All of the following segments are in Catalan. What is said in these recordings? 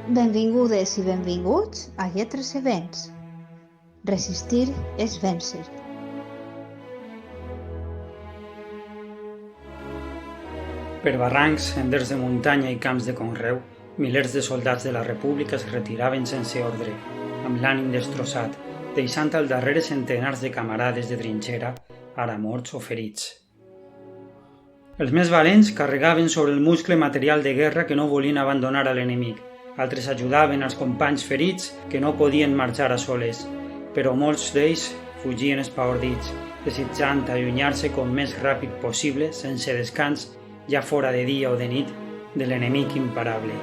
Benvingudes i benvinguts a Lletres i Vents. Resistir és vèncer. Per barrancs, senders de muntanya i camps de conreu, milers de soldats de la República es retiraven sense ordre, amb l'ànim destrossat, deixant al darrere centenars de camarades de trinxera, ara morts o ferits. Els més valents carregaven sobre el muscle material de guerra que no volien abandonar a l'enemic. Altres ajudaven als companys ferits que no podien marxar a soles, però molts d'ells fugien espaordits, desitjant allunyar-se com més ràpid possible, sense descans, ja fora de dia o de nit, de l'enemic imparable.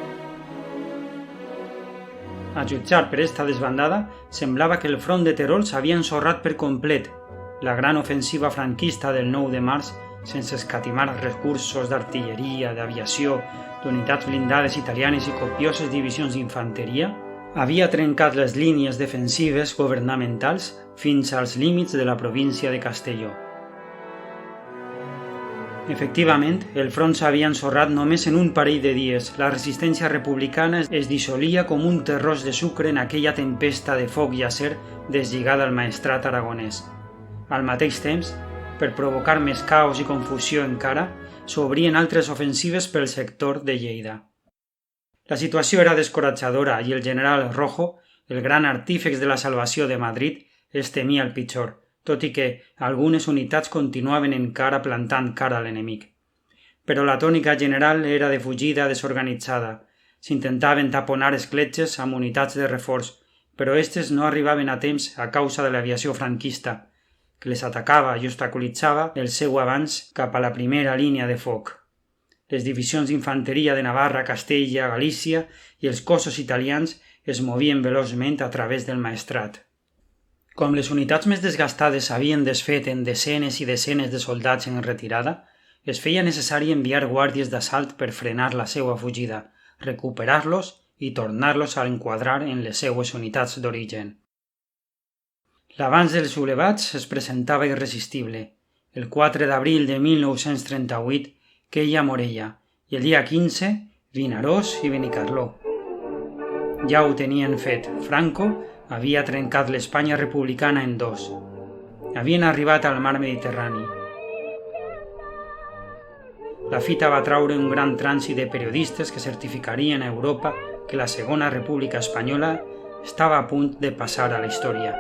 A jutjar per esta desbandada, semblava que el front de Terol s'havia ensorrat per complet. La gran ofensiva franquista del 9 de març, sense escatimar recursos d'artilleria, d'aviació, d'unitats blindades italianes i copioses divisions d'infanteria, havia trencat les línies defensives governamentals fins als límits de la província de Castelló. Efectivament, el front s'havia ensorrat només en un parell de dies. La resistència republicana es dissolia com un terròs de sucre en aquella tempesta de foc i acer deslligada al maestrat aragonès. Al mateix temps, per provocar més caos i confusió encara, s'obrien altres ofensives pel sector de Lleida. La situació era descoratjadora i el general Rojo, el gran artífex de la salvació de Madrid, es temia el pitjor, tot i que algunes unitats continuaven encara plantant cara a l'enemic. Però la tònica general era de fugida desorganitzada. S'intentaven taponar escletxes amb unitats de reforç, però estes no arribaven a temps a causa de l'aviació franquista, que les atacava i obstaculitzava el seu avanç cap a la primera línia de foc. Les divisions d'infanteria de Navarra, Castella, Galícia i els cossos italians es movien veloçment a través del maestrat. Com les unitats més desgastades s'havien desfet en desenes i desenes de soldats en retirada, es feia necessari enviar guàrdies d'assalt per frenar la seva fugida, recuperar-los i tornar-los a enquadrar en les seues unitats d'origen. L'avanç dels sublevats es presentava irresistible. El 4 d'abril de 1938 queia Morella i el dia 15 Vinaròs i Benicarló. Ja ho tenien fet. Franco havia trencat l'Espanya republicana en dos. Havien arribat al mar Mediterrani. La fita va traure un gran trànsit de periodistes que certificarien a Europa que la Segona República Espanyola estava a punt de passar a la història.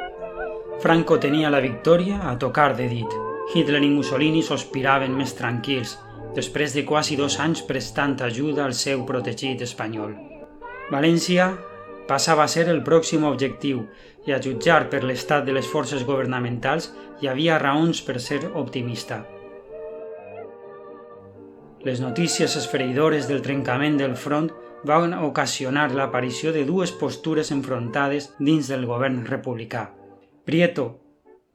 Franco tenia la victòria a tocar de dit. Hitler i Mussolini sospiraven més tranquils, després de quasi 2 anys prestant ajuda al seu protegit espanyol. València passava a ser el pròxim objectiu i a jutjar per l'estat de les forces governamentals hi havia raons per ser optimista. Les notícies esfereïdores del trencament del front van ocasionar l'aparició de dues postures enfrontades dins del govern republicà. Prieto,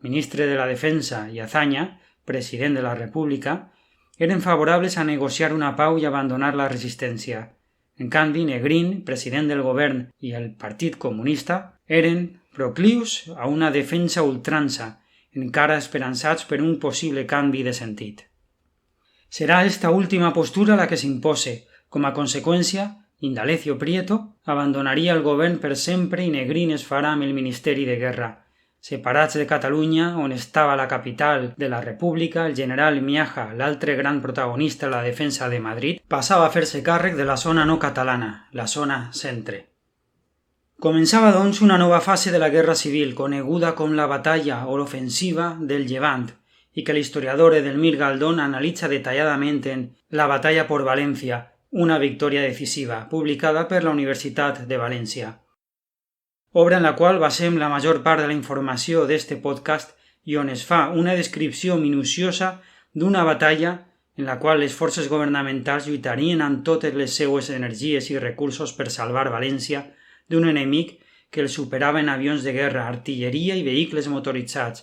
ministre de la Defensa, i Azaña, president de la República, eren favorables a negociar una pau i abandonar la resistència. En canvi, Negrín, president del govern, i el Partit Comunista eren proclius a una defensa ultrança, encara esperançats per un possible canvi de sentit. Serà esta última postura la que s'impose. Com a conseqüència, Indalecio Prieto abandonaria el govern per sempre i Negrín es farà amb el Ministeri de Guerra. Separats de Catalunya, on estava la capital de la República, el general Miaja, l'altre gran protagonista de la defensa de Madrid, passava a fer-se càrrec de la zona no catalana, la zona centre. Començava, doncs, una nova fase de la Guerra Civil, coneguda com la batalla o l'ofensiva del Llevant, i que l'historiador Edelmir Galdón analitza detalladament en La batalla por Valencia, una victòria decisiva, publicada per la Universitat de València. Obra en la qual basem la major part de la informació d'este podcast i on es fa una descripció minuciosa d'una batalla en la qual les forces governamentals lluitarien amb totes les seues energies i recursos per salvar València d'un enemic que el superava en avions de guerra, artilleria i vehicles motoritzats,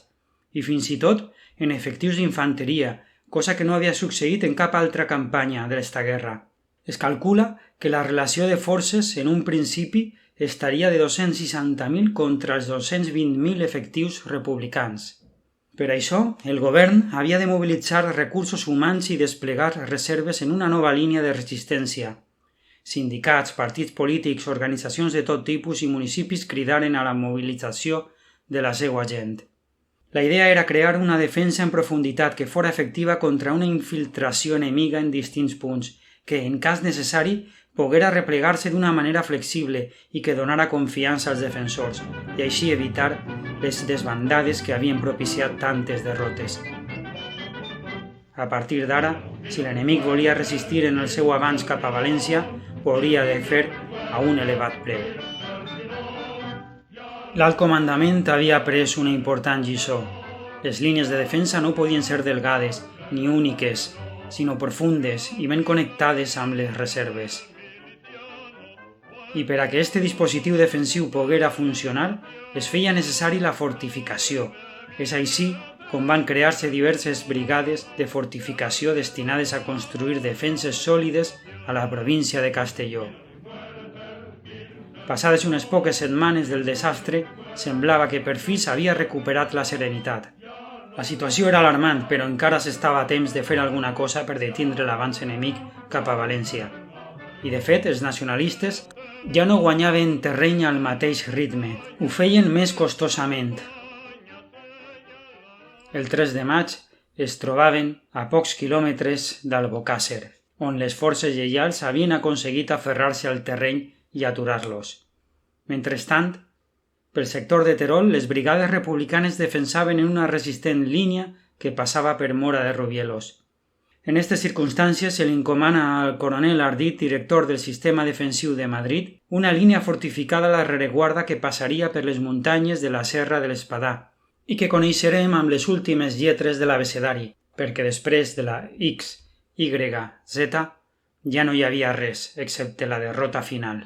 i fins i tot en efectius d'infanteria, cosa que no havia succeït en cap altra campanya d'esta guerra. Es calcula que la relació de forces en un principi estaria de 260.000 contra els 220.000 efectius republicans. Per això, el govern havia de mobilitzar recursos humans i desplegar reserves en una nova línia de resistència. sindicats, partits polítics, organitzacions de tot tipus i municipis cridaren a la mobilització de la seva gent. La idea era crear una defensa en profunditat que fora efectiva contra una infiltració enemiga en distints punts, que, en cas necessari, poguera replegar-se d'una manera flexible i que donara confiança als defensors, i així evitar les desbandades que havien propiciat tantes derrotes. A partir d'ara, si l'enemic volia resistir en el seu avanç cap a València, ho hauria de fer a un elevat preu. L'alt comandament havia pres una important lliçó. Les línies de defensa no podien ser delgades ni úniques, sinó profundes i ben connectades amb les reserves. I per a que aquest dispositiu defensiu poguera funcionar, es feia necessari la fortificació. És així com van crear-se diverses brigades de fortificació destinades a construir defenses sòlides a la província de Castelló. Passades unes poques setmanes del desastre, semblava que per fi s'havia recuperat la serenitat. La situació era alarmant, però encara s'estava a temps de fer alguna cosa per detindre l'avanç enemic cap a València. I de fet, els nacionalistes ja no guanyaven terreny al mateix ritme, ho feien més costosament. El 3 de maig es trobaven a pocs quilòmetres d'Albocàsser, on les forces lleials havien aconseguit aferrar-se al terreny i aturar-los. Mentrestant, pel sector de Terol, les brigades republicanes defensaven en una resistent línia que passava per Mora de Rubielos. En aquestes circumstàncies se li encomana al coronel Ardit, director del sistema defensiu de Madrid, una línia fortificada a la rereguarda que passaria per les muntanyes de la Serra de l'Espadà i que coneixerem amb les últimes lletres de l'abecedari, perquè després de la X, Y, Z ja no hi havia res, excepte la derrota final.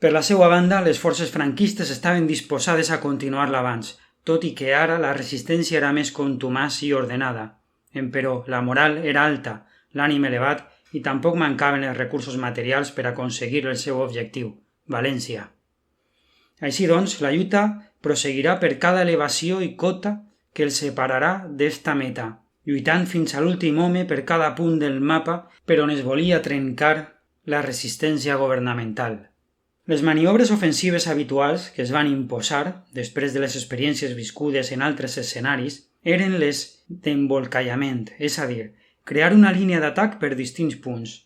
Per la seva banda, les forces franquistes estaven disposades a continuar l'avanç, tot i que ara la resistència era més contumaç i ordenada. Emperò, la moral era alta, l'ànim elevat i tampoc mancaven els recursos materials per aconseguir el seu objectiu, València. Així doncs, la lluita prosseguirà per cada elevació i cota que els separarà d'esta meta, lluitant fins a l'últim home per cada punt del mapa per on es volia trencar la resistència governamental. Les maniobres ofensives habituals que es van imposar, després de les experiències viscudes en altres escenaris, eren les d'embolcallament, és a dir, crear una línia d'atac per distints punts,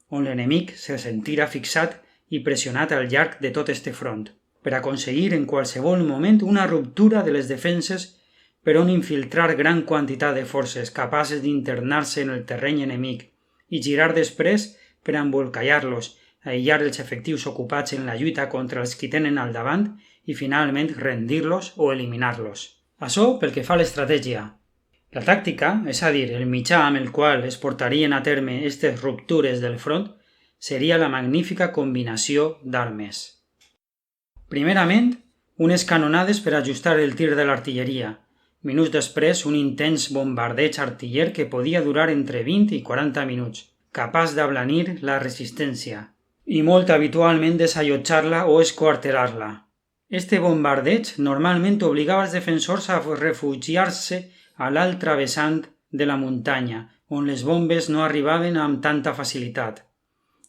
on l'enemic se sentira fixat i pressionat al llarg de tot este front, per aconseguir en qualsevol moment una ruptura de les defenses per on infiltrar gran quantitat de forces capaces d'internar-se en el terreny enemic i girar després per embolcallar-los, aïllar els efectius ocupats en la lluita contra els que tenen al davant i finalment rendir-los o eliminar-los. Això pel que fa a l'estratègia. La tàctica, és a dir, el mitjà amb el qual es portarien a terme aquestes ruptures del front, seria la magnífica combinació d'armes. Primerament, unes canonades per ajustar el tir de l'artilleria. Minuts després, un intens bombardeig artiller que podia durar entre 20 i 40 minuts, capaç d'ablanir la resistència, i molt habitualment desallotjar-la o esquarterar-la. Este bombardeig normalment obligava els defensors a refugiar-se a l'altra vessant de la muntanya, on les bombes no arribaven amb tanta facilitat.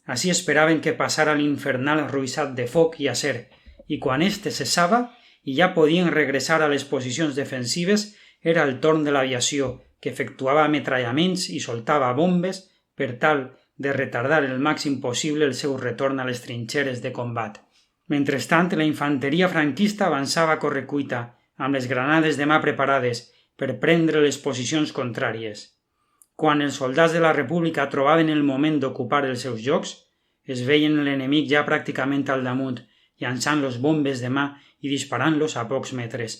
Així esperaven que passara l'infernal ruixat de foc i acer, i quan este cessava i ja podien regressar a les posicions defensives, era el torn de l'aviació, que efectuava ametrallaments i soltava bombes per tal de retardar el màxim possible el seu retorn a les trinxeres de combat. Mentrestant, la infanteria franquista avançava a correcuita, amb les granades de mà preparades per prendre les posicions contràries. Quan els soldats de la República trobaven el moment d'ocupar els seus llocs, es veien l'enemic ja pràcticament al damunt, llançant-los bombes de mà i disparant-los a pocs metres.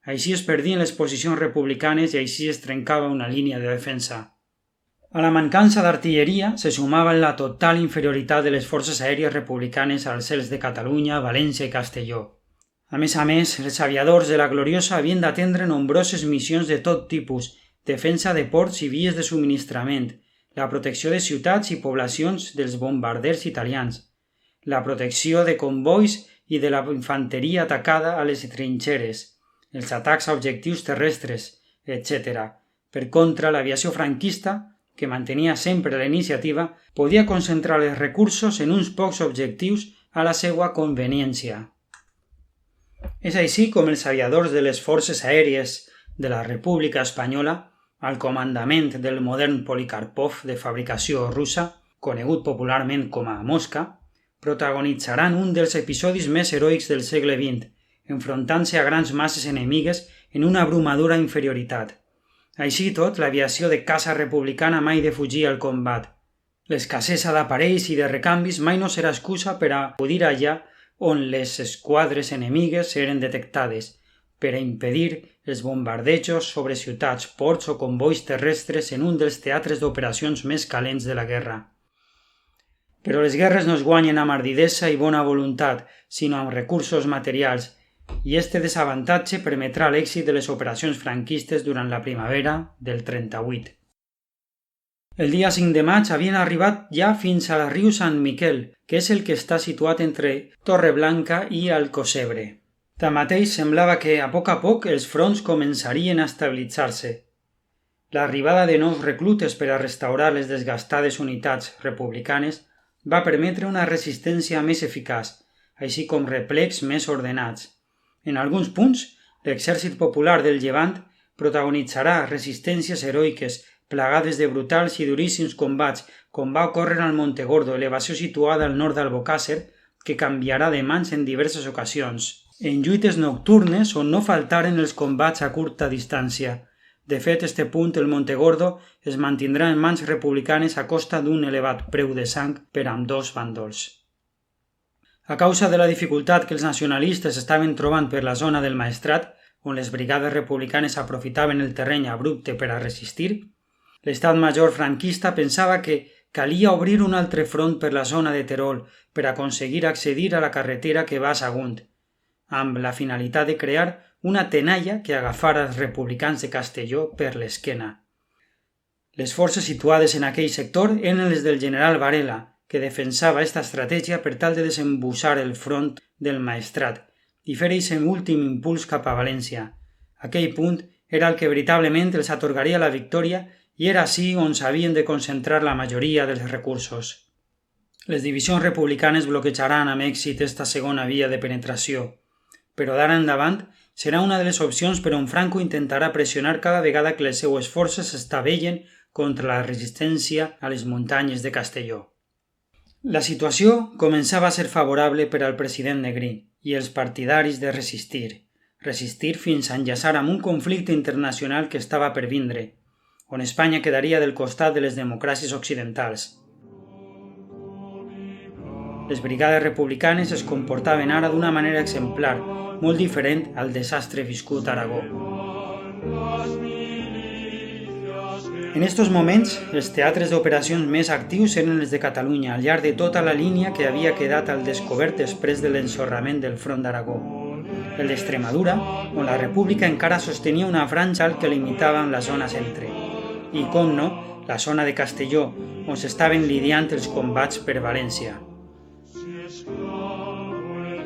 Així es perdien les posicions republicanes i així es trencava una línia de defensa. A la mancança d'artilleria se sumava la total inferioritat de les forces aèries republicanes als cels de Catalunya, València i Castelló. A més, els aviadors de la Gloriosa havien d'atendre nombroses missions de tot tipus, defensa de ports i vies de subministrament, la protecció de ciutats i poblacions dels bombarders italians, la protecció de convois i de la infanteria atacada a les trinxeres, els atacs a objectius terrestres, etc. Per contra, l'aviació franquista que mantenia sempre la iniciativa, podia concentrar els recursos en uns pocs objectius a la seva conveniència. És així com els aviadors de les forces aèries de la República Espanyola, al comandament del modern Polikarpov de fabricació russa, conegut popularment com a Mosca, protagonitzaran un dels episodis més heroics del segle XX, enfrontant-se a grans masses enemigues en una abrumadora inferioritat. Així tot, l'aviació de caça republicana mai defugia el combat. L'escassesa d'aparells i de recanvis mai no serà excusa per a acudir allà on les esquadres enemigues eren detectades, per a impedir els bombardejos sobre ciutats, ports o convois terrestres en un dels teatres d'operacions més calents de la guerra. Però les guerres no es guanyen amb ardidesa i bona voluntat, sinó amb recursos materials, i este desavantatge permetrà l'èxit de les operacions franquistes durant la primavera del 38. El dia 5 de maig havien arribat ja fins al riu Sant Miquel, que és el que està situat entre Torreblanca i Alcocebre. Tanmateix, semblava que a poc els fronts començarien a estabilitzar-se. L'arribada de nous reclutes per a restaurar les desgastades unitats republicanes va permetre una resistència més eficaç, així com replecs més ordenats. En alguns punts, l'exèrcit popular del Llevant protagonitzarà resistències heroiques plagades de brutals i duríssims combats, com va ocórrer al Montegordo, elevació situada al nord d'Albocàsser, que canviarà de mans en diverses ocasions. En lluites nocturnes on no faltaren els combats a curta distància. De fet, este punt, el Montegordo, es mantindrà en mans republicanes a costa d'un elevat preu de sang per ambdós bàndols. A causa de la dificultat que els nacionalistes estaven trobant per la zona del Maestrat, on les brigades republicanes aprofitaven el terreny abrupte per a resistir, l'estat major franquista pensava que calia obrir un altre front per la zona de Terol per aconseguir accedir a la carretera que va a Sagunt, amb la finalitat de crear una tenalla que agafara els republicans de Castelló per l'esquena. Les forces situades en aquell sector eren les del general Varela, que defensava esta estratègia per tal de desembussar el front del Maestrat i fer eixe últim impuls cap a València. Aquell punt era el que veritablement els atorgaria la victòria i era així on s'havien de concentrar la majoria dels recursos. Les divisions republicanes bloquejaran amb èxit esta segona via de penetració, però d'ara endavant serà una de les opcions per on Franco intentarà pressionar cada vegada que les seues forces s'estavellen contra la resistència a les muntanyes de Castelló. La situació començava a ser favorable per al president Negrín i els partidaris de resistir fins a enllaçar amb un conflicte internacional que estava per vindre, on Espanya quedaria del costat de les democràcies occidentals. Les brigades republicanes es comportaven ara d'una manera exemplar, molt diferent al desastre viscut a Aragó. En estos moments, els teatres d'operacions més actius eren els de Catalunya, al llarg de tota la línia que havia quedat al descobert després de l'ensorrament del front d'Aragó. El d'Extremadura, on la República encara sostenia una franja que limitava amb la zona centre. I, com no, la zona de Castelló, on s'estaven lidiant els combats per València.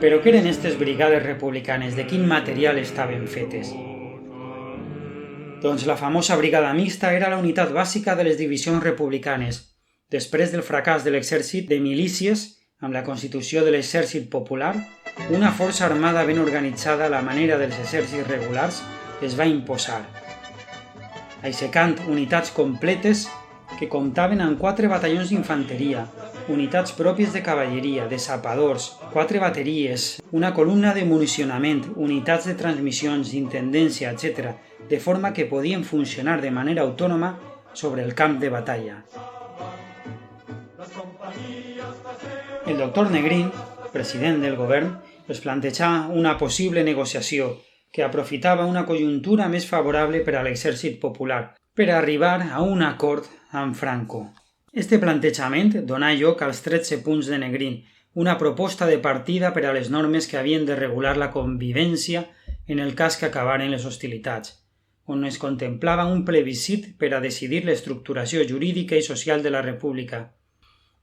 Però què eren aquestes brigades republicanes? De quin material estaven fetes? Doncs la famosa brigada mixta era la unitat bàsica de les divisions republicanes. Després del fracàs de l'exèrcit de milícies, amb la constitució de l'exèrcit popular, una força armada ben organitzada a la manera dels exèrcits regulars es va imposar, aixecant unitats completes que comptaven amb 4 batallons d'infanteria, unitats pròpies de cavalleria, de sapadors, 4 bateries, una columna de municionament, unitats de transmissions, d'intendència, etc., de forma que podien funcionar de manera autònoma sobre el camp de batalla. El doctor Negrín, president del govern, es plantejà una possible negociació que aprofitava una conjuntura més favorable per a l'exèrcit popular per arribar a un acord amb Franco. Este plantejament donà lloc als 13 punts de Negrín, una proposta de partida per a les normes que havien de regular la convivència en el cas que acabaren les hostilitats, on es contemplava un plebiscit per a decidir l'estructuració jurídica i social de la República.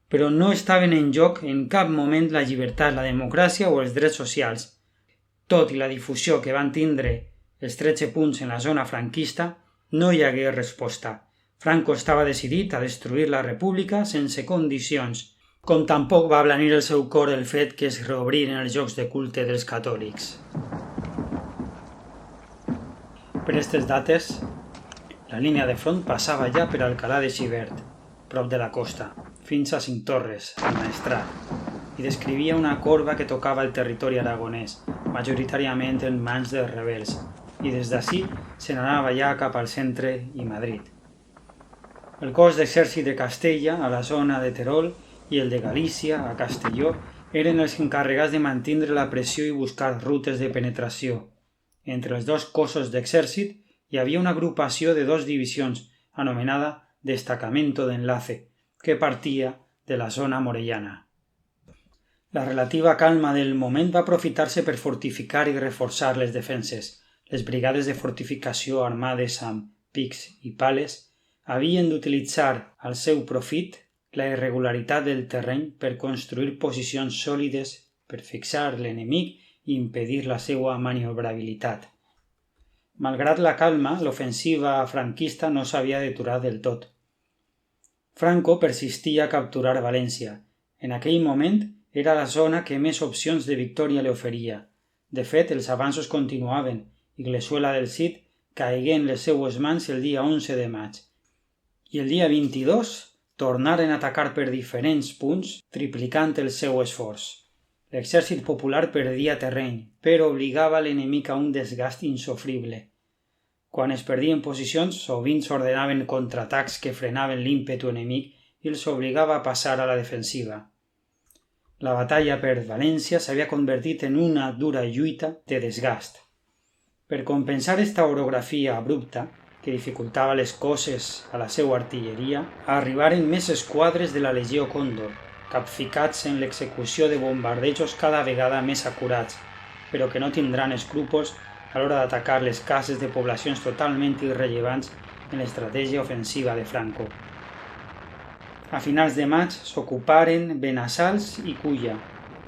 Però no estaven en joc en cap moment la llibertat, la democràcia o els drets socials. Tot i la difusió que van tindre els 13 punts en la zona franquista, no hi hagué resposta. Franco estava decidit a destruir la república sense condicions, com tampoc va ablanir el seu cor el fet que es reobriren els jocs de culte dels catòlics. Per aquestes dates, la línia de front passava ja per Alcalá de Xivert, prop de la costa, fins a Cinctorres, al Maestrat, i descrivia una corba que tocava el territori aragonès, majoritàriament en mans dels rebels, i des d'ací se n'anava ja cap al centre i Madrid. El cos d'exèrcit de Castella, a la zona de Terol, i el de Galícia, a Castelló, eren els encarregats de mantenir la pressió i buscar rutes de penetració. Entre els dos cossos d'exèrcit hi havia una agrupació de 2 divisions, anomenada Destacamento d'Enlace, que partia de la zona morellana. La relativa calma del moment va aprofitar-se per fortificar i reforçar les defenses. Les brigades de fortificació armades amb pics i pales havien d'utilitzar al seu profit la irregularitat del terreny per construir posicions sòlides per fixar l'enemic i impedir la seva maniobrabilitat. Malgrat la calma, l'ofensiva franquista no s'havia d'aturar del tot. Franco persistia a capturar València. En aquell moment era la zona que més opcions de victòria li oferia. De fet, els avanços continuaven i Glesuela del Cid caigué en les seues mans el dia 11 de maig. I el dia 22 tornaren a atacar per diferents punts, triplicant el seu esforç. L'exèrcit popular perdia terreny, però obligava l'enemic a un desgast insofrible. Quan es perdien posicions, sovint s'ordenaven contraatacs que frenaven l'ímpetu enemic i els obligava a passar a la defensiva. La batalla per València s'havia convertit en una dura lluita de desgast. Per compensar esta orografia abrupta, que dificultava les coses a la seva artilleria, arribaren més esquadres de la Legió Còndor, capficats en l'execució de bombardejos cada vegada més acurats, però que no tindran escrúpols a l'hora d'atacar les cases de poblacions totalment irrellevants en l'estratègia ofensiva de Franco. A finals de maig s'ocuparen Benassals i Culla.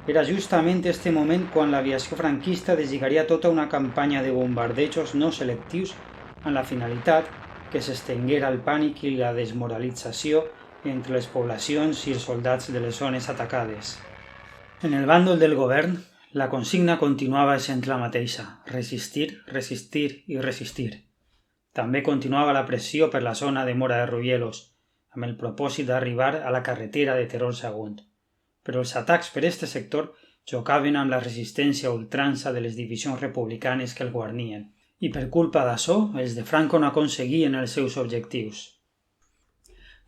Era justament este moment quan l'aviació franquista deslligaria tota una campanya de bombardejos no selectius amb la finalitat que s'estenguera el pànic i la desmoralització entre les poblacions i els soldats de les zones atacades. En el bàndol del govern, la consigna continuava sent la mateixa: resistir, resistir i resistir. També continuava la pressió per la zona de Mora de Rubielos, amb el propòsit d'arribar a la carretera de Terol Sagunt. Però els atacs per este sector xocaven amb la resistència a ultrança de les divisions republicanes que el guarnien, i per culpa d'açò, els de Franco no aconseguien els seus objectius.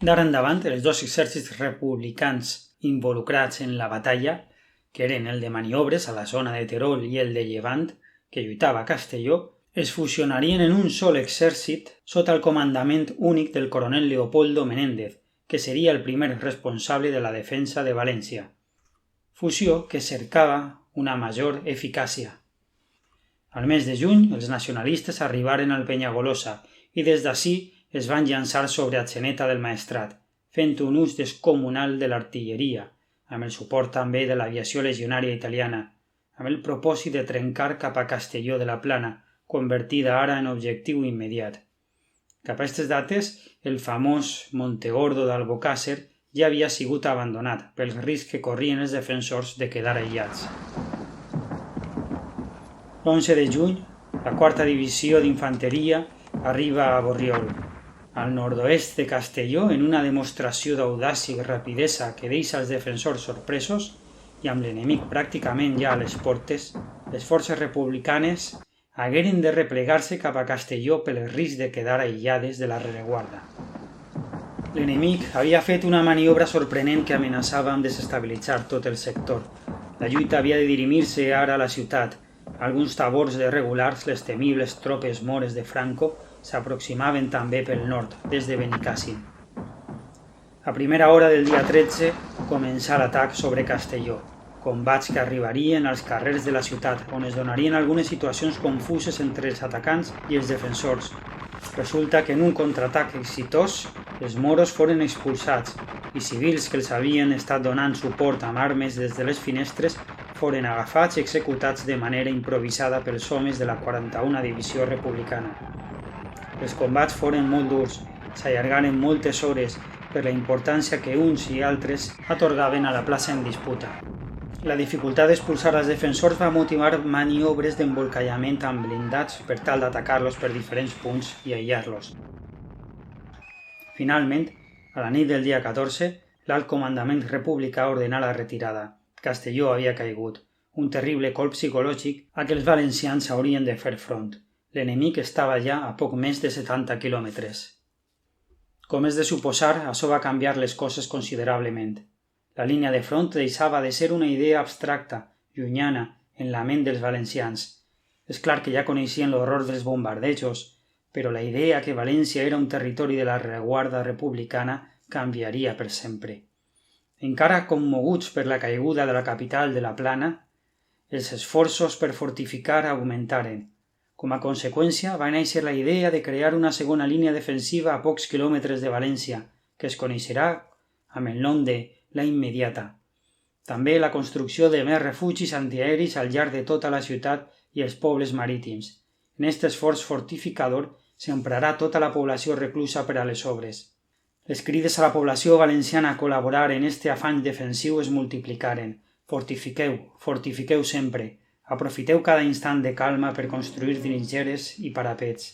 D'ara endavant, els 2 exèrcits republicans involucrats en la batalla, que eren el de maniobres a la zona de Terol i el de Llevant, que lluitava a Castelló, es fusionarien en un sol exèrcit sota el comandament únic del coronel Leopoldo Menéndez, que seria el primer responsable de la defensa de València. Fusió que cercava una major eficàcia. Al mes de juny, els nacionalistes arribaren al Penyagolosa i des d'ací es van llançar sobre Atzeneta del Maestrat, fent un ús descomunal de l'artilleria, amb el suport també de l'aviació legionària italiana, amb el propòsit de trencar cap a Castelló de la Plana, convertida ara en objectiu immediat. Cap a aquestes dates, el famós Montegordo d'Albocàsser ja havia sigut abandonat pel risc que corrien els defensors de quedar aïllats. L'11 de juny, la 4a divisió d'infanteria arriba a Borriol, al nord-oest de Castelló, en una demostració d'audàcia i rapidesa que deixa els defensors sorpresos i amb l'enemic pràcticament ja a les portes, les forces republicanes hagueren de replegar-se cap a Castelló pel risc de quedar aïllades de la rereguarda. L'enemic havia fet una maniobra sorprenent que amenaçava amb desestabilitzar tot el sector. La lluita havia de dirimir-se ara a la ciutat. Alguns tabors de regulars, les temibles tropes mores de Franco, s'aproximaven també pel nord, des de Benicàssim. A primera hora del dia 13 començà l'atac sobre Castelló, combats que arribarien als carrers de la ciutat, on es donarien algunes situacions confuses entre els atacants i els defensors. Resulta que en un contraatac exitós, els moros foren expulsats i civils que els havien estat donant suport amb armes des de les finestres foren agafats i executats de manera improvisada pels homes de la 41a Divisió Republicana. Els combats foren molt durs s'allargaren moltes hores per la importància que uns i altres atorgaven a la plaça en disputa. La dificultat d'expulsar els defensors va motivar maniobres d'embolcallament amb blindats per tal d'atacar-los per diferents punts i aïllar-los. Finalment, a la nit del dia 14, l'alt comandament republicà ordenà la retirada. Castelló havia caigut, un terrible colp psicològic a què els valencians haurien de fer front. L'enemic estava ja a poc més de 70 quilòmetres. Com és de suposar, això va canviar les coses considerablement. La línia de front deixava de ser una idea abstracta, llunyana, en la ment dels valencians. És clar que ja coneixien l'horror dels bombardejos, però la idea que València era un territori de la rereguarda republicana canviaria per sempre. Encara commoguts per la caiguda de la capital de la Plana, els esforços per fortificar augmentaren. Com a conseqüència, va néixer la idea de crear una segona línia defensiva a pocs quilòmetres de València, que es coneixerà amb el nom de la Immediata. També la construcció de més refugis antiaeris al llarg de tota la ciutat i els pobles marítims. En aquest esforç fortificador s'emprarà tota la població reclusa per a les obres. Les crides a la població valenciana a col·laborar en este afany defensiu es multiplicaren. Fortifiqueu, fortifiqueu sempre. Aprofiteu cada instant de calma per construir trinxeres i parapets.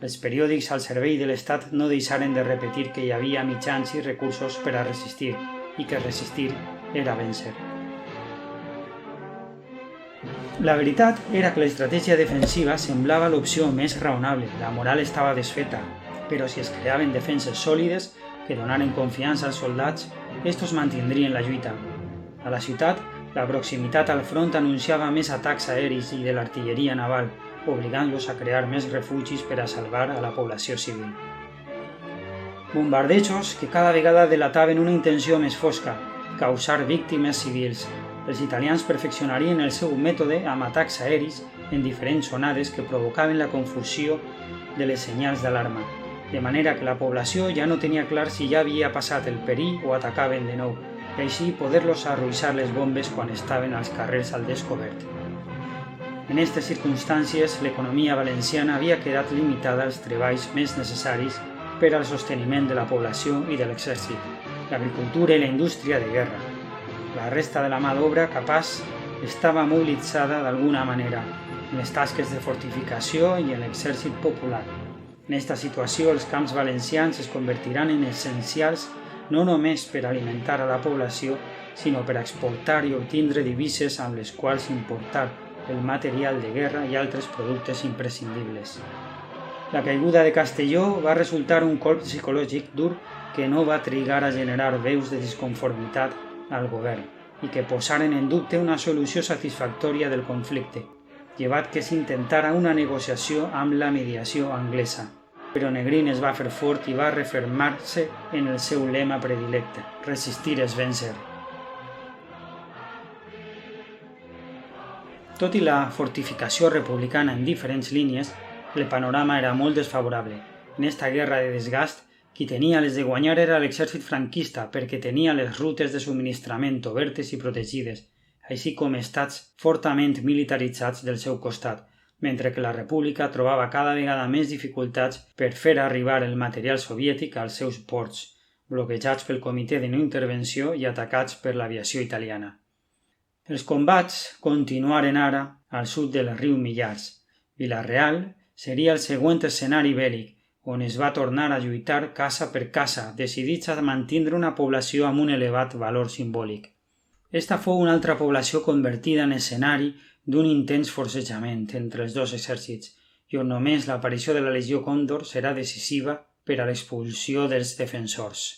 Els periòdics al servei de l'Estat no deixaren de repetir que hi havia mitjans i recursos per a resistir i que resistir era vèncer. La veritat era que l'estratègia defensiva semblava l'opció més raonable, la moral estava desfeta, però si es creaven defenses sòlides que donaren confiança als soldats, estos mantindrien la lluita. A la ciutat, la proximitat al front anunciava més atacs aeris i de l'artilleria naval, obligant-los a crear més refugis per a salvar a la població civil. Bombardejos que cada vegada delataven una intenció més fosca, causar víctimes civils. Els italians perfeccionarien el seu mètode amb atacs aeris en diferents onades que provocaven la confusió de les senyals d'alarma, de manera que la població ja no tenia clar si ja havia passat el perill o atacaven de nou, i així poder-los arruïssar les bombes quan estaven als carrers al descobert. En aquestes circumstàncies, l'economia valenciana havia quedat limitada als treballs més necessaris per al sosteniment de la població i de l'exèrcit, l'agricultura i la indústria de guerra. La resta de la mà d'obra capaç estava mobilitzada d'alguna manera en les tasques de fortificació i en l'exèrcit popular. En aquesta situació, els camps valencians es convertiran en essencials no només per alimentar a la població, sinó per exportar i obtindre divises amb les quals importar el material de guerra i altres productes imprescindibles. La caiguda de Castelló va resultar un colp psicològic dur que no va trigar a generar veus de disconformitat al govern i que posaren en dubte una solució satisfactòria del conflicte, llevat que s'intentara una negociació amb la mediació anglesa. Però Negrín es va fer fort i va refermar-se en el seu lema predilecte: resistir és vèncer. Tot i la fortificació republicana en diferents línies, el panorama era molt desfavorable. En esta guerra de desgast, qui tenia les de guanyar era l'exèrcit franquista perquè tenia les rutes de subministrament obertes i protegides, així com estats fortament militaritzats del seu costat, mentre que la República trobava cada vegada més dificultats per fer arribar el material soviètic als seus ports, bloquejats pel Comitè de No Intervenció i atacats per l'aviació italiana. Els combats continuaren ara al sud del riu Millars. Vila-real seria el següent escenari bèl·lic, on es va tornar a lluitar casa per casa, decidits a mantenir una població amb un elevat valor simbòlic. Esta fou una altra població convertida en escenari d'un intens forcejament entre els dos exèrcits, i on només l'aparició de la Legió Còndor serà decisiva per a l'expulsió dels defensors.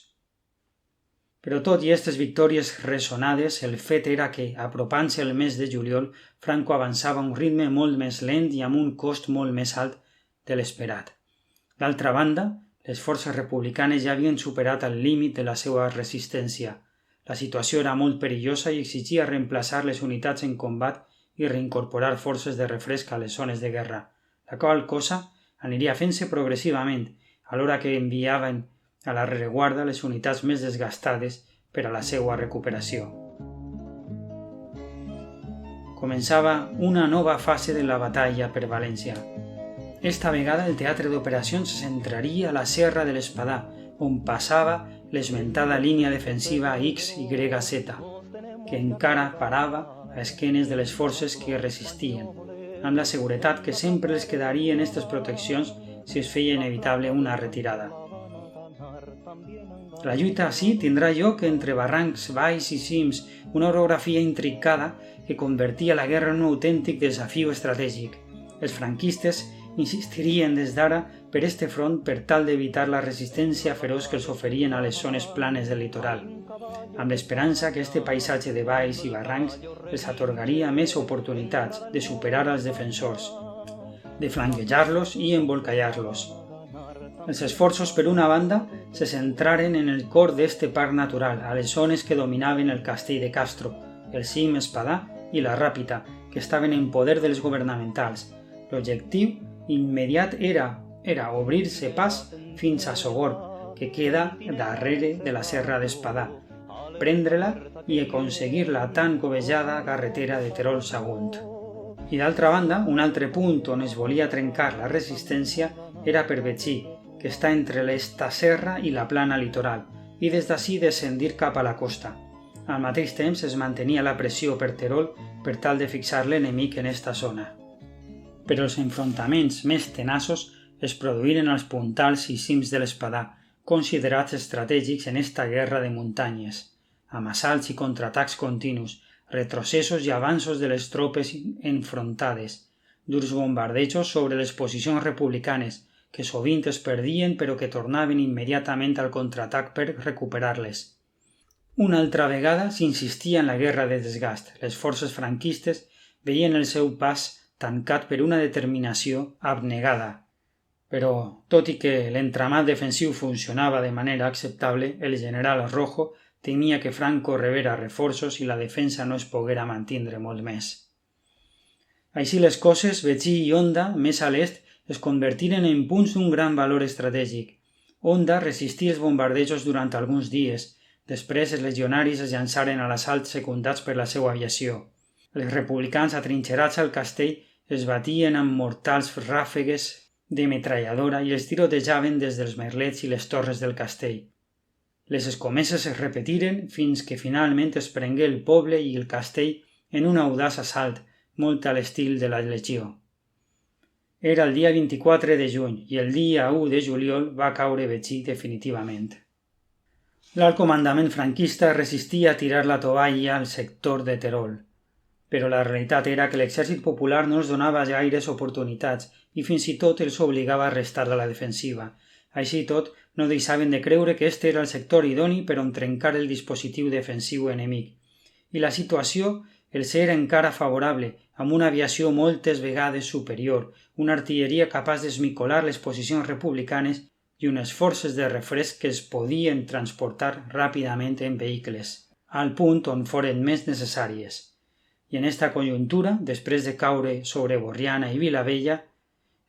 Però tot i aquestes victòries ressonades, el fet era que, apropant-se el mes de juliol, Franco avançava a un ritme molt més lent i amb un cost molt més alt de l'esperat. D'altra banda, les forces republicanes ja havien superat el límit de la seva resistència. La situació era molt perillosa i exigia reemplaçar les unitats en combat i reincorporar forces de refresc a les zones de guerra, la qual cosa aniria fent-se progressivament, alhora que enviaven a la rereguarda les unitats més desgastades per a la seva recuperació. Començava una nova fase de la batalla per València. Esta vegada el teatre d'operacions se centraria a la Serra de l'Espadà, on passava l'esmentada línia defensiva XYZ, que encara parava a esquenes de les forces que resistien, amb la seguretat que sempre els quedarien aquestes proteccions si es feia inevitable una retirada. La lluita així tindrà lloc entre barrancs, valls i cims, una orografia intricada que convertia la guerra en un autèntic desafiu estratègic. Els franquistes insistirien des d'ara per este front per tal d'evitar la resistència feroç que els oferien a les zones planes del litoral, amb l'esperança que este paisatge de valls i barrancs els atorgaria més oportunitats de superar als defensors, de flanquejar-los i embolcallar-los. Els esforços, per una banda, se centraren en el cor d'este parc natural, a les zones que dominaven el castell de Castro, el cim Espadà i la Ràpita, que estaven en poder dels governamentals. L'objectiu immediat era obrir-se pas fins a Sogorb, que queda darrere de la Serra d'Espadà, prendre-la i aconseguir la tan cobejada carretera de Terol-Sagunt. I d'altra banda, un altre punt on es volia trencar la resistència era per Betxí, que està entre l'esta serra i la plana litoral, i des d'ací descendir cap a la costa. Al mateix temps es mantenia la pressió per Terol per tal de fixar l'enemic en esta zona. Però els enfrontaments més tenaços es produïren als puntals i cims de l'Espadà, considerats estratègics en esta guerra de muntanyes, amb assalts i contraatacs continus, retrocessos i avanços de les tropes enfrontades, durs bombardejos sobre les posicions republicanes, que sovint es perdien però que tornaven immediatament al contraatac per recuperar-les. Una altra vegada s'insistia en la guerra de desgast. Les forces franquistes veien el seu pas tancat per una determinació abnegada. Però, tot i que l'entramat defensiu funcionava de manera acceptable, el general Rojo temia que Franco rebera reforços i la defensa no es poguera mantindre molt més. Així les coses, Betxí i Honda, més a l'est, es convertiren en punts d'un gran valor estratègic. Honda resistí els bombardejos durant alguns dies. Després els legionaris es llançaren a l'assalt secundats per la seva aviació. Els republicans atrinxerats al castell es batien amb mortals ràfegues de metralladora i els tirotejaven des dels merlets i les torres del castell. Les escomeses es repetiren fins que finalment es prengué el poble i el castell en un audaç assalt, molt a l'estil de la legió. Era el dia 24 de juny i el dia 1 de juliol va caure Betxí definitivament. L'alt comandament franquista resistia a tirar la tovalla al sector de Terol, però la realitat era que l'exèrcit popular no els donava gaires oportunitats i fins i tot els obligava a restar a la defensiva. Així tot, no deixaven de creure que este era el sector idoni per on trencar el dispositiu defensiu enemic. I la situació els era encara favorable, amb una aviació moltes vegades superior, una artilleria capaç d'esmicolar les posicions republicanes i unes forces de refresc que es podien transportar ràpidament en vehicles, al punt on foren més necessàries. I en esta conjuntura, després de caure sobre Borriana i Vilavella,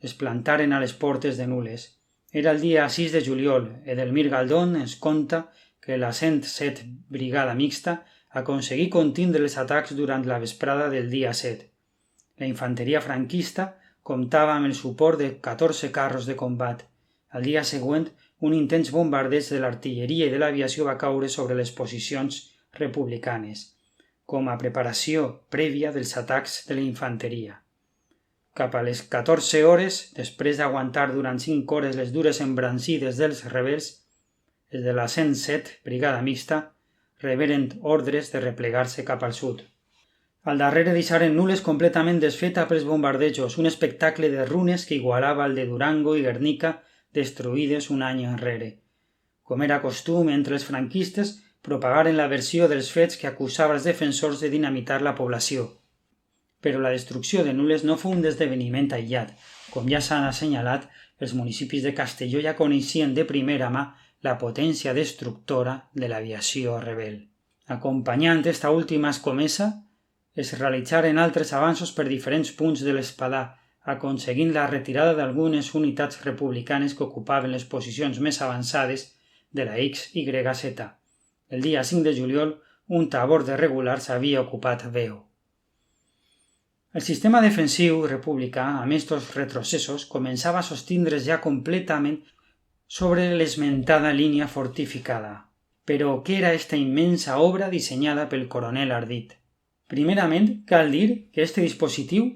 es plantaren a les portes de Nules. Era el dia 6 de juliol. Edelmir Galdón ens conta que la 107 Brigada Mixta aconseguí contindre els atacs durant la vesprada del dia 7. La infanteria franquista comptava amb el suport de 14 carros de combat. Al dia següent, un intens bombardeig de l'artilleria i de l'aviació va caure sobre les posicions republicanes, com a preparació prèvia dels atacs de la infanteria. Cap a les 14 hores, després d'aguantar durant 5 hores les dures embrancides dels rebels, els de la 107 Brigada Mixta reberen ordres de replegar-se cap al sud. Al darrere deixaren Nules completament desfeta pels bombardejos, un espectacle de runes que igualava el de Durango i Guernica destruïdes un any enrere. Com era costum entre els franquistes, propagaren la versió dels fets que acusava els defensors de dinamitar la població. Però la destrucció de Nules no fou un esdeveniment aïllat. Com ja s'han assenyalat, els municipis de Castelló ja coneixien de primera mà la potència destructora de l'aviació rebel. Acompanyant esta última escomesa, es realitzaren altres avanços per diferents punts de l'Espadà, aconseguint la retirada d'algunes unitats republicanes que ocupaven les posicions més avançades de la XYZ. El dia 5 de juliol, un tabor de regulars havia ocupat Veo. El sistema defensiu republicà, amb estos retrocessos, començava a sostindre's ja completament sobre l'esmentada línia fortificada. Però què era esta immensa obra dissenyada pel coronel Ardit? Primerament, cal dir que este dispositiu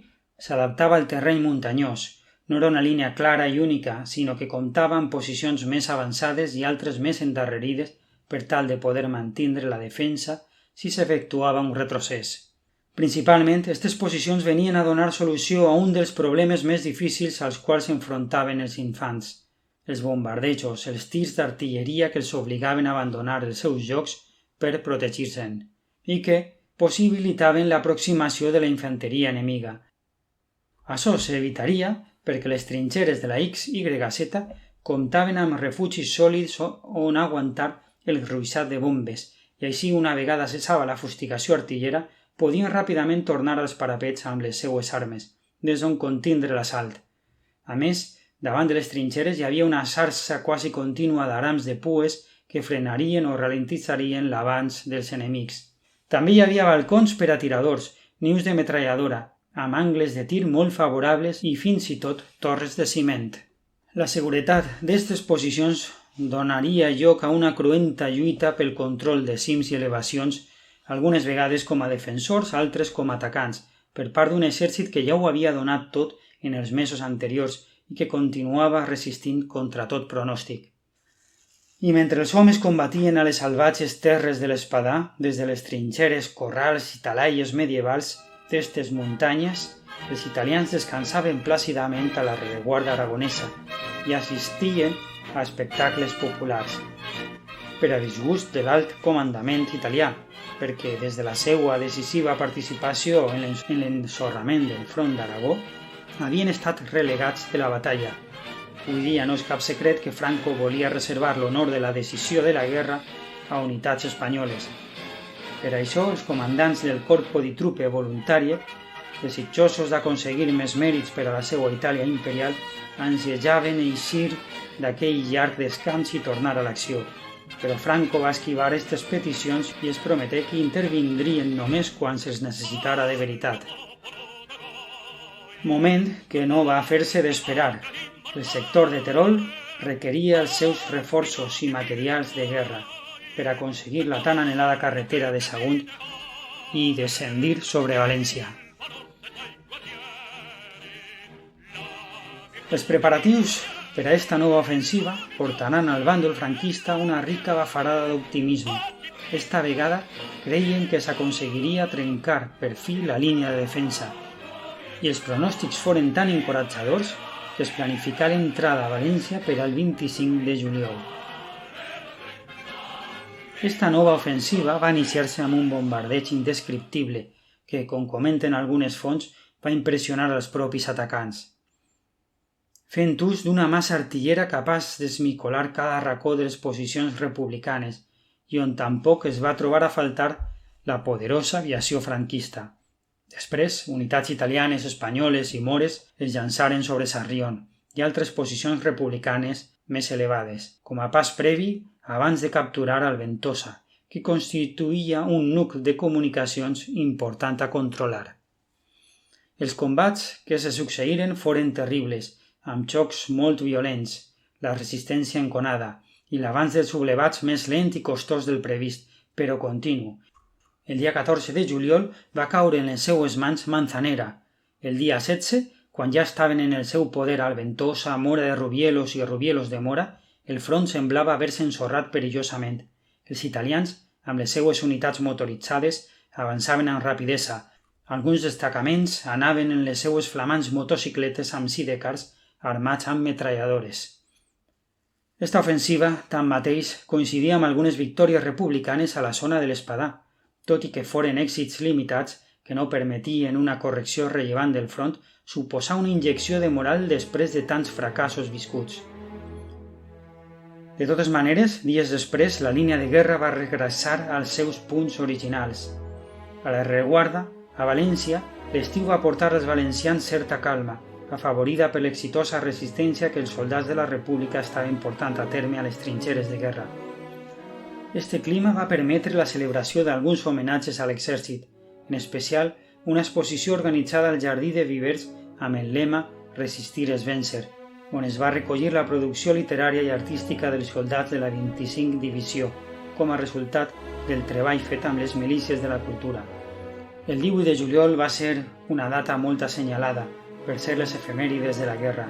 s'adaptava al terreny muntanyós. No era una línia clara i única, sinó que comptava amb posicions més avançades i altres més endarrerides per tal de poder mantindre la defensa si s'efectuava un retrocés. Principalment, aquestes posicions venien a donar solució a un dels problemes més difícils als quals s'enfrontaven els infants, els bombardejos, els tirs d'artilleria que els obligaven a abandonar els seus llocs per protegir-se'n i que possibilitaven l'aproximació de la infanteria enemiga. Això s'evitaria perquè les trinxeres de la XYZ comptaven amb refugis sòlids on aguantar el gruixat de bombes i així una vegada cessava la fustigació artillera podien ràpidament tornar als parapets amb les seues armes, des d'on contindre l'assalt. A més, davant de les trinxeres hi havia una xarxa quasi contínua d'arams de pues que frenarien o ralentitzarien l'avanç dels enemics. També hi havia balcons per a tiradors, nius de metralladora, amb angles de tir molt favorables i fins i tot torres de ciment. La seguretat d'aquestes posicions donaria lloc a una cruenta lluita pel control de cims i elevacions, algunes vegades com a defensors, altres com a atacants, per part d'un exèrcit que ja ho havia donat tot en els mesos anteriors i que continuava resistint contra tot pronòstic. I mentre els homes combatien a les salvatges terres de l'Espadà, des de les trinxeres, corrals i talaies medievals d'estes muntanyes, els italians descansaven plàcidament a la rereguarda aragonesa i assistien a espectacles populars. Per a disgust de l'alt comandament italià, perquè des de la seva decisiva participació en l'ensorrament del front d'Aragó havien estat relegats de la batalla. Avui dia no és cap secret que Franco volia reservar l'honor de la decisió de la guerra a unitats espanyoles. Per això, els comandants del Corpo di Truppe Voluntarie, desitjosos d'aconseguir més mèrits per a la seva Itàlia imperial, ansiaven eixir d'aquell llarg descans i tornar a l'acció. Però Franco va esquivar aquestes peticions i es prometé que intervindrien només quan se'ls necessitara de veritat. Moment que no va fer-se d'esperar. El sector de Terol requeria els seus reforços i materials de guerra per aconseguir la tan anhelada carretera de Sagunt i descendir sobre València. Els preparatius per a esta nova ofensiva portaran al bàndol franquista una rica bafarada d'optimisme. Esta vegada creien que s'aconseguiria trencar per fi la línia de defensa i els pronòstics foren tan encoratjadors que es planificà l'entrada a València per al 25 de juliol. Esta nova ofensiva va iniciar-se amb un bombardeig indescriptible que, com comenten algunes fonts, va impressionar els propis atacants. Fent ús d'una massa artillera capaç d'esmicolar cada racó de les posicions republicanes i on tampoc es va trobar a faltar la poderosa aviació franquista. Després, unitats italianes, espanyoles i mores es llançaren sobre Sarrión i altres posicions republicanes més elevades, com a pas previ abans de capturar Alventosa, que constituïa un nucli de comunicacions important a controlar. Els combats que se succeïren foren terribles, amb xocs molt violents, la resistència enconada i l'avanç dels sublevats més lent i costós del previst, però continu. El dia 14 de juliol va caure en les seues mans Manzanera. El dia 16, quan ja estaven en el seu poder Alventosa, Mora de Rubielos i Rubielos de Mora, el front semblava haver-se ensorrat perillosament. Els italians, amb les seues unitats motoritzades, avançaven amb rapidesa. Alguns destacaments anaven en les seues flamants motocicletes amb sidecars armats amb metralladores. Esta ofensiva, tanmateix, coincidia amb algunes victòries republicanes a la zona de l'Espadà, tot i que foren èxits limitats que no permetien una correcció rellevant del front, suposar una injecció de moral després de tants fracassos viscuts. De totes maneres, dies després, la línia de guerra va regressar als seus punts originals. A la rereguarda, a València, l'estiu va portar als valencians certa calma, afavorida per l'exitosa resistència que els soldats de la República estaven portant a terme a les trinxeres de guerra. Este clima va permetre la celebració d'alguns homenatges a l'exèrcit, en especial una exposició organitzada al Jardí de Vivers amb el lema Resistir és vèncer, on es va recollir la producció literària i artística dels soldats de la 25 Divisió, com a resultat del treball fet amb les milícies de la cultura. El 18 de juliol va ser una data molt assenyalada per ser les efemèrides de la guerra,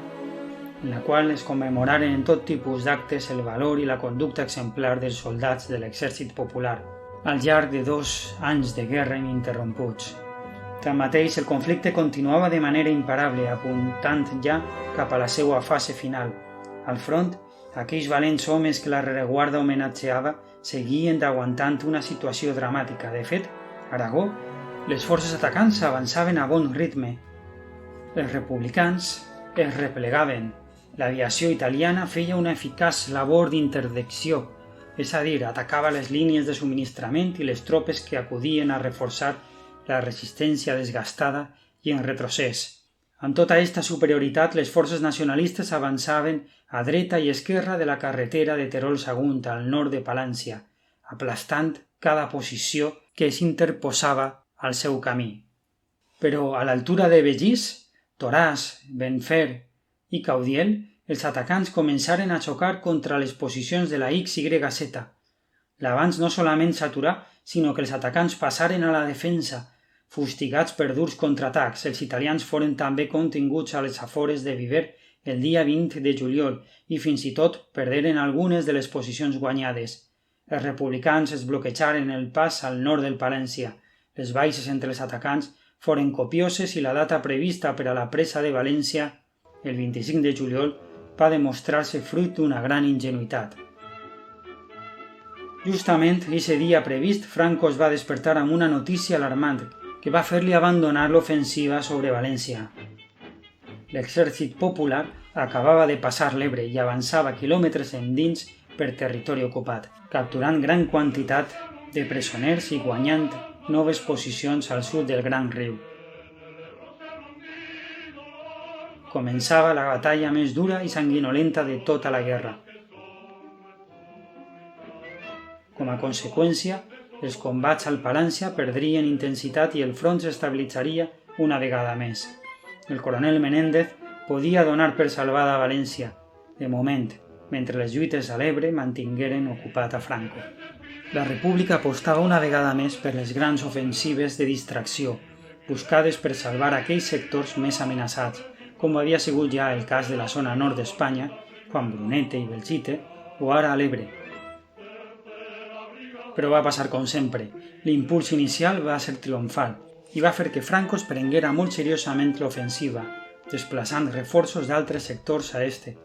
en la qual es commemoraren en tot tipus d'actes el valor i la conducta exemplar dels soldats de l'exèrcit popular, al llarg de 2 anys de guerra ininterromputs. Tanmateix, el conflicte continuava de manera imparable, apuntant ja cap a la seva fase final. Al front, aquells valents homes que la rereguarda homenatgeava seguien aguantant una situació dramàtica. De fet, a Aragó, les forces atacants avançaven a bon ritme. Els republicans es replegaven. L'aviació italiana feia una eficaç labor d'interdicció, és a dir, atacava les línies de subministrament i les tropes que acudien a reforçar la resistència desgastada i en retrocés. Amb tota aquesta superioritat, les forces nacionalistes avançaven a dreta i esquerra de la carretera de Terol-Sagunt al nord de Palància, aplastant cada posició que s'interposava al seu camí. Però a l'altura de Begís, Toràs, Benfer i Caudiel, els atacants començaren a xocar contra les posicions de la XYZ. L'avanç no solament s'aturà, sinó que els atacants passaren a la defensa, fustigats per durs contraatacs. Els italians foren també continguts a les afores de Viver el dia 20 de juliol i fins i tot perderen algunes de les posicions guanyades. Els republicans es bloquejaren el pas al nord del Palència. Les baixes entre els atacants foren copioses i la data prevista per a la presa de València, el 25 de juliol, va demostrar-se fruit d'una gran ingenuïtat. Justament, aquest dia previst, Franco es va despertar amb una notícia alarmant que va fer-li abandonar l'ofensiva sobre València. L'exèrcit popular acabava de passar l'Ebre i avançava quilòmetres endins per territori ocupat, capturant gran quantitat de presoners i guanyant noves posicions al sud del Gran Riu. Començava la batalla més dura i sanguinolenta de tota la guerra. Com a conseqüència, els combats al Palància perdrien intensitat i el front s'estabilitzaria una vegada més. El coronel Menéndez podia donar per salvada València, de moment, mentre les lluites a l'Ebre mantingueren ocupat a Franco. La República apostava una vegada més per les grans ofensives de distracció, buscades per salvar aquells sectors més amenaçats, com havia sigut ja el cas de la zona nord d'Espanya, quan Brunete i Belchite, o ara a l'Ebre. Però va passar com sempre. L'impuls inicial va ser triomfal i va fer que Franco es prenguera molt seriosament l'ofensiva, desplaçant reforços d'altres sectors a este,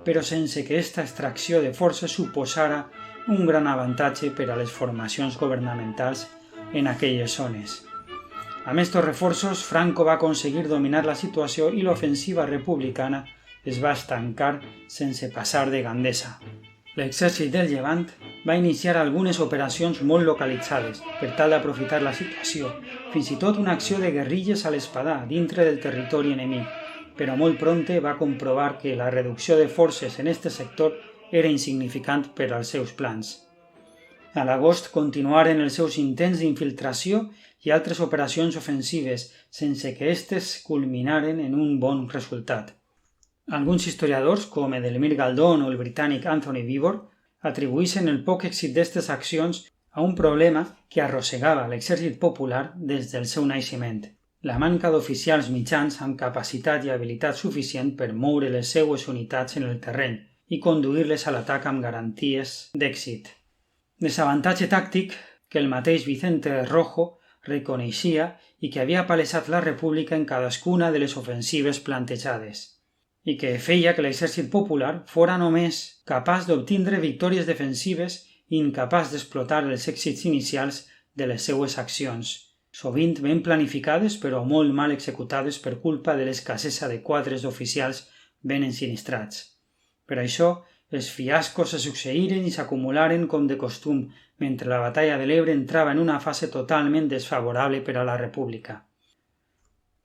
però sense que aquesta extracció de forces suposara un gran avantatge per a les formacions governamentals en aquelles zones. Amb estos reforços, Franco va aconseguir dominar la situació i l'ofensiva republicana es va estancar sense passar de Gandesa. L'exèrcit del Llevant va iniciar algunes operacions molt localitzades per tal d'aprofitar la situació, fins i tot una acció de guerrilles a l'Espadà dintre del territori enemic, però molt prompte va comprovar que la reducció de forces en aquest sector era insignificant per als seus plans. A l'agost continuaren els seus intents d'infiltració i altres operacions ofensives, sense que aquestes culminaren en un bon resultat. Alguns historiadors, com Edelmir Galdón o el britànic Anthony Beevor, atribuïssin el poc èxit d'aquestes accions a un problema que arrossegava l'exèrcit popular des del seu naixement, la manca d'oficials mitjans amb capacitat i habilitat suficient per moure les seues unitats en el terreny i conduir-les a l'atac amb garanties d'èxit. Desavantatge tàctic que el mateix Vicente Rojo reconeixia i que havia palesat la República en cadascuna de les ofensives plantejades, i que feia que l'exèrcit popular fora només capaç d'obtindre victòries defensives i incapaç d'explotar els èxits inicials de les seues accions, sovint ben planificades però molt mal executades per culpa de l'escassesa de quadres d'oficials ben ensinistrats. Per això, els fiascos se succeïren i s'acumularen com de costum, mentre la batalla de l'Ebre entrava en una fase totalment desfavorable per a la República.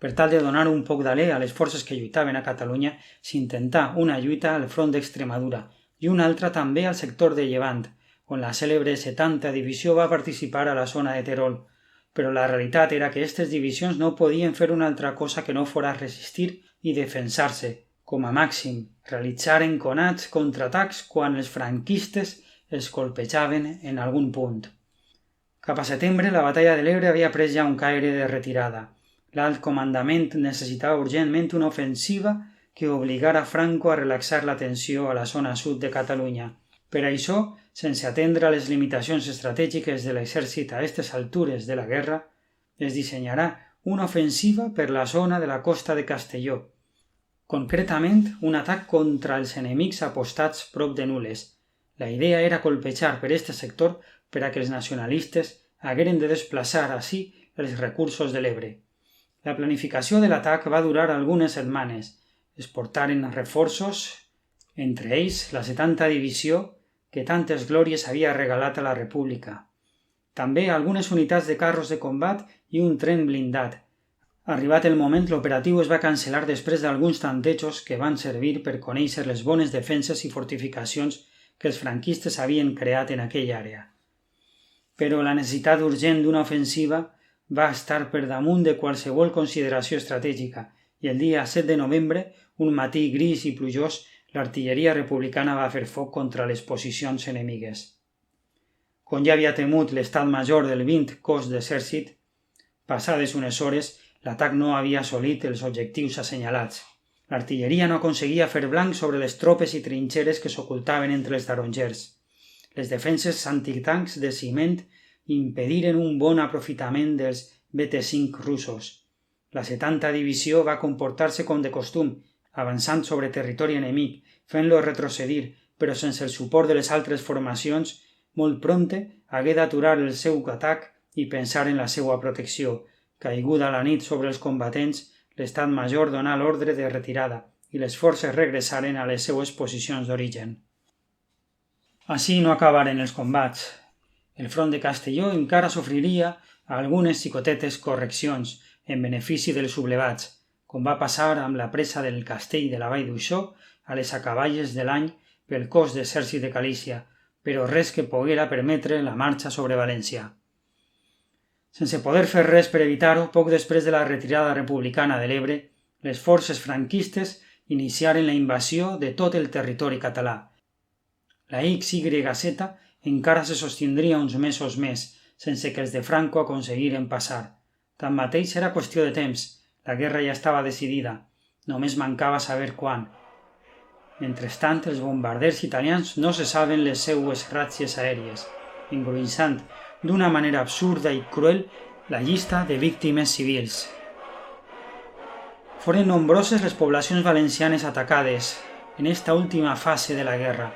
Per tal de donar un poc d'alè a les forces que lluitaven a Catalunya, s'intentà una lluita al front d'Extremadura i una altra també al sector de Llevant, on la cèlebre 70 Divisió va participar a la zona de Terol, però la realitat era que aquestes divisions no podien fer una altra cosa que no fora resistir i defensar-se, com a màxim, realitzar enconats contraatacs quan els franquistes els colpejaven en algun punt. Cap a setembre, la batalla de l'Ebre havia pres ja un caire de retirada. L'alt comandament necessitava urgentment una ofensiva que obligara Franco a relaxar la tensió a la zona sud de Catalunya. Per això, sense atendre a les limitacions estratègiques de l'exèrcit a aquestes altures de la guerra, es dissenyarà una ofensiva per la zona de la costa de Castelló. Concretament, un atac contra els enemics apostats prop de Nules. La idea era colpejar per aquest sector per a que els nacionalistes hagueren de desplaçar així els recursos de l'Ebre. La planificació de l'atac va durar algunes setmanes. Es portaren reforços, entre ells la 70 divisió que tantes glòries havia regalat a la República. També algunes unitats de carros de combat i un tren blindat. Arribat el moment, l'operatiu es va cancel·lar després d'alguns tantejos que van servir per conèixer les bones defenses i fortificacions que els franquistes havien creat en aquella àrea. Però la necessitat urgent d'una ofensiva va estar per damunt de qualsevol consideració estratègica i el dia 7 de novembre, un matí gris i plujós, l'artilleria republicana va fer foc contra les posicions enemigues. Com ja havia temut l'estat major del 20 cos d'exèrcit, passades unes hores, l'atac no havia assolit els objectius assenyalats. L'artilleria no aconseguia fer blanc sobre les tropes i trinxeres que s'ocultaven entre els tarongers. Les defenses antitancs de ciment impediren un bon aprofitament dels BT-5 russos. La 70 divisió va comportar-se com de costum, avançant sobre territori enemic, fent-lo retrocedir, però sense el suport de les altres formacions, molt prompte hagué d'aturar el seu atac i pensar en la seva protecció. Caiguda la nit sobre els combatents, l'estat major donà l'ordre de retirada i les forces regressaren a les seues posicions d'origen. Així no acabaren els combats. El front de Castelló encara sofriria algunes xicotetes correccions en benefici dels sublevats, com va passar amb la presa del castell de la Vall d'Uixó a les acaballes de l'any pel cos d'exèrcit de Galícia, però res que poguera permetre la marxa sobre València. Sense poder fer res per evitar-ho, poc després de la retirada republicana de l'Ebre, les forces franquistes iniciaren la invasió de tot el territori català. La XYZ encara se sostindria uns mesos més, sense que els de Franco aconseguiren passar. Tanmateix era qüestió de temps, la guerra ja estava decidida, només mancava saber quan. Mentrestant, els bombarders italians no cessaven les seues ràtzies aèries, engruixant d'una manera absurda i cruel la llista de víctimes civils. Foren nombroses les poblacions valencianes atacades en esta última fase de la guerra.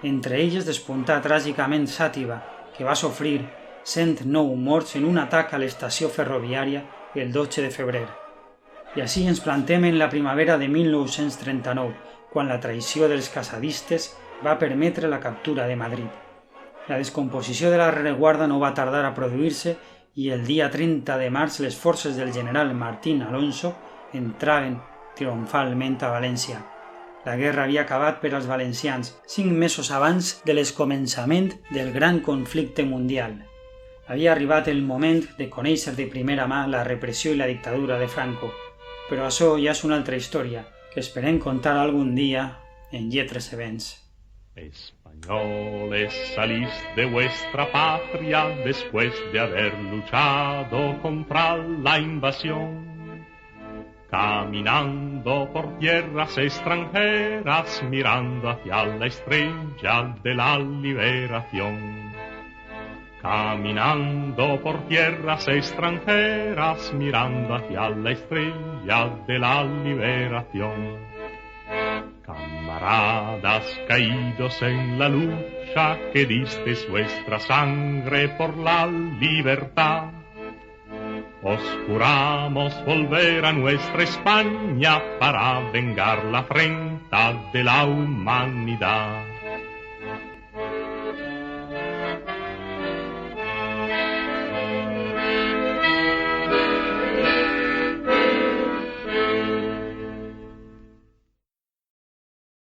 Entre elles despuntà tràgicament Xàtiva, que va sofrir 109 morts en un atac a l'estació ferroviària el 12 de febrer. I així ens plantem en la primavera de 1939, quan la traïció dels casadistes va permetre la captura de Madrid. La descomposició de la rereguarda no va tardar a produir-se i el dia 30 de març les forces del general Martín Alonso entraven triomfalment a València. La guerra havia acabat per als valencians 5 mesos abans de l'escomençament del gran conflicte mundial. Havia arribat el moment de conèixer de primera mà la repressió i la dictadura de Franco, però això ja és una altra història que esperem contar algun dia en Lletres Events. Españoles, salís de vuestra patria después de haber luchado contra la invasión. Caminando por tierras extranjeras, mirando hacia la estrella de la liberación. Caminando por tierras extranjeras, mirando hacia la estrella de la liberación. Camaradas caídos en la lucha, que disteis vuestra sangre por la libertad. Os juramos volver a nuestra España para vengar la afrenta de la humanidad.